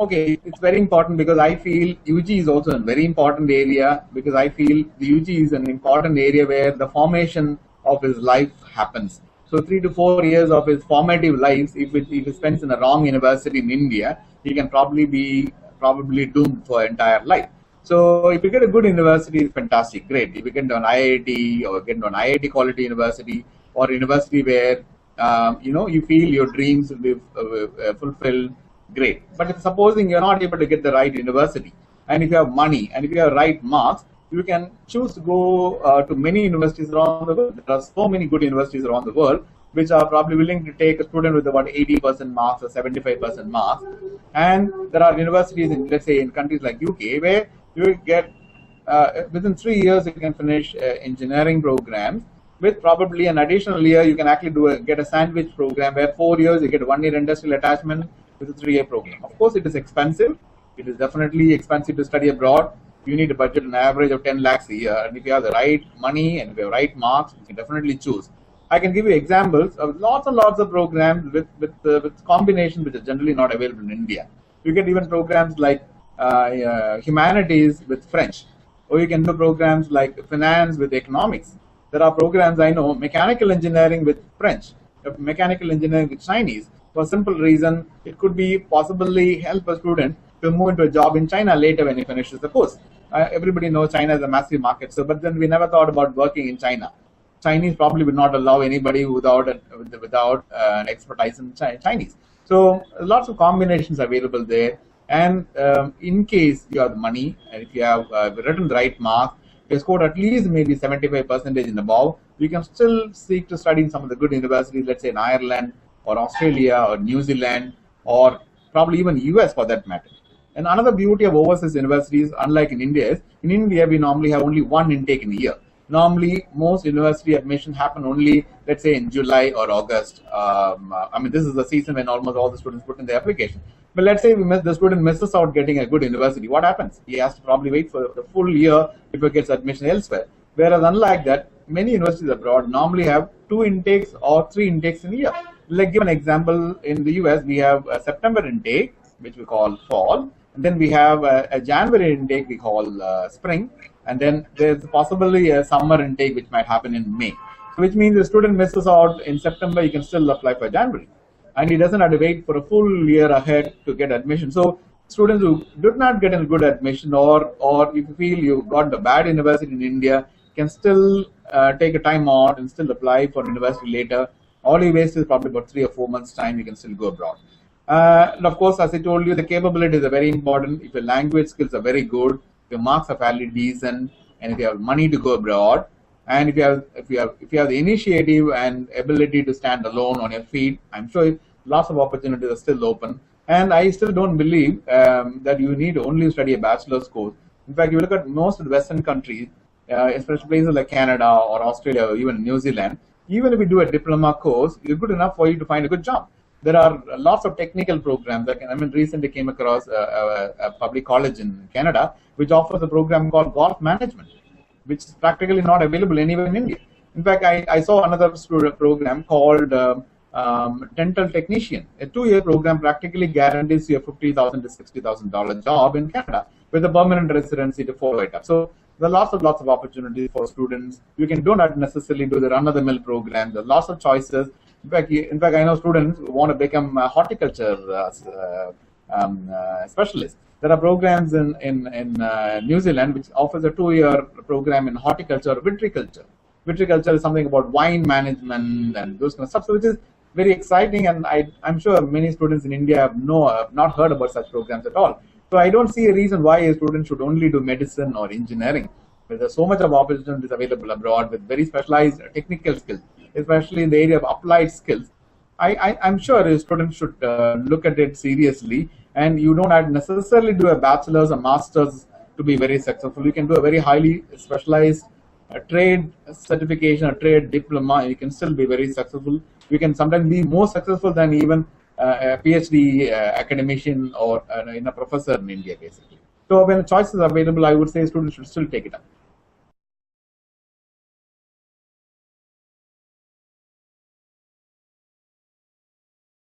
Okay, it's very important because I feel UG is also a very important area, because I feel the UG is an important area where the formation of his life happens. So 3 to 4 years of his formative life, if he spends in a wrong university in India, he can probably be doomed for entire life. So if you get a good university, it's fantastic, great. If you get an IIT or get an IIT quality university, or university where you feel your dreams will be fulfilled, great. But if supposing you're not able to get the right university, and if you have money and if you have right marks, you can choose to go to many universities around the world. There are so many good universities around the world which are probably willing to take a student with about 80% marks or 75% marks. And there are universities in, let's say, in countries like UK, where you get within 3 years you can finish engineering programs. With probably an additional year, you can actually get a sandwich program where 4 years you get 1 year industrial attachment with a 3-year program. Of course, it is expensive. It is definitely expensive to study abroad. You need a budget an average of 10 lakhs a year. And if you have the right money and if you have right marks, you can definitely choose. I can give you examples of lots and lots of programs with combinations which are generally not available in India. You get even programs like humanities with French, or you can do programs like finance with economics. There are programs, I know, mechanical engineering with French, mechanical engineering with Chinese. For a simple reason, it could be possibly help a student to move into a job in China later when he finishes the course. Everybody knows China is a massive market, but then we never thought about working in China. Chinese probably would not allow anybody without an expertise in Chinese. So lots of combinations available there. And in case you have the money, and if you have written the right marks, you scored at least maybe 75% and above, you can still seek to study in some of the good universities, let's say in Ireland or Australia or New Zealand, or probably even US for that matter. And another beauty of overseas universities, unlike in India, is in India we normally have only one intake in a year. Normally, most university admissions happen only, let's say, in July or August. This is the season when almost all the students put in their application. But let's say the student misses out getting a good university. What happens? He has to probably wait for the full year before he gets admission elsewhere. Whereas, unlike that, many universities abroad normally have 2 intakes or 3 intakes in a year. Like, give an example, in the US, we have a September intake, which we call fall. And then we have a January intake we call spring. And then there's possibly a summer intake which might happen in May. So which means the student misses out in September, he can still apply for January. And he doesn't have to wait for a full year ahead to get admission. So students who did not get a good admission, or if you feel you got the bad university in India, can still take a time out and still apply for university later. All you waste is probably about 3 or 4 months time, you can still go abroad. And of course, as I told you, the capabilities are very important. If your language skills are very good, if your marks are fairly decent, and if you have money to go abroad, and if you have the initiative and ability to stand alone on your feet, I'm sure lots of opportunities are still open. And I still don't believe that you need to only study a bachelor's course. In fact, you look at most of the Western countries, especially places like Canada or Australia or even New Zealand, even if you do a diploma course, it's good enough for you to find a good job. There are lots of technical programs. Recently came across a public college in Canada which offers a program called golf management, which is practically not available anywhere in India. In fact, I saw another program called dental technician. A 2-year program practically guarantees you a $50,000 to $60,000 job in Canada with a permanent residency to follow it up. So there are lots of opportunities for students. You don't have to necessarily do the run-of-the-mill program. There are lots of choices. In fact, I know students who want to become horticulture specialists. There are programs in New Zealand which offers a 2-year program in horticulture or viticulture. Viticulture is something about wine management and those kind of stuff, so which is very exciting, and I'm sure many students in India have not heard about such programs at all. So I don't see a reason why a student should only do medicine or engineering. But there's so much of opportunities available abroad with very specialized technical skills, especially in the area of applied skills. I'm sure a student should look at it seriously, and you don't have to necessarily do a bachelor's or master's to be very successful. You can do a very highly specialized trade certification or trade diploma. You can still be very successful. You can sometimes be more successful than even a PhD academician or a professor in India, basically. So when choices are available, I would say students should still take it up.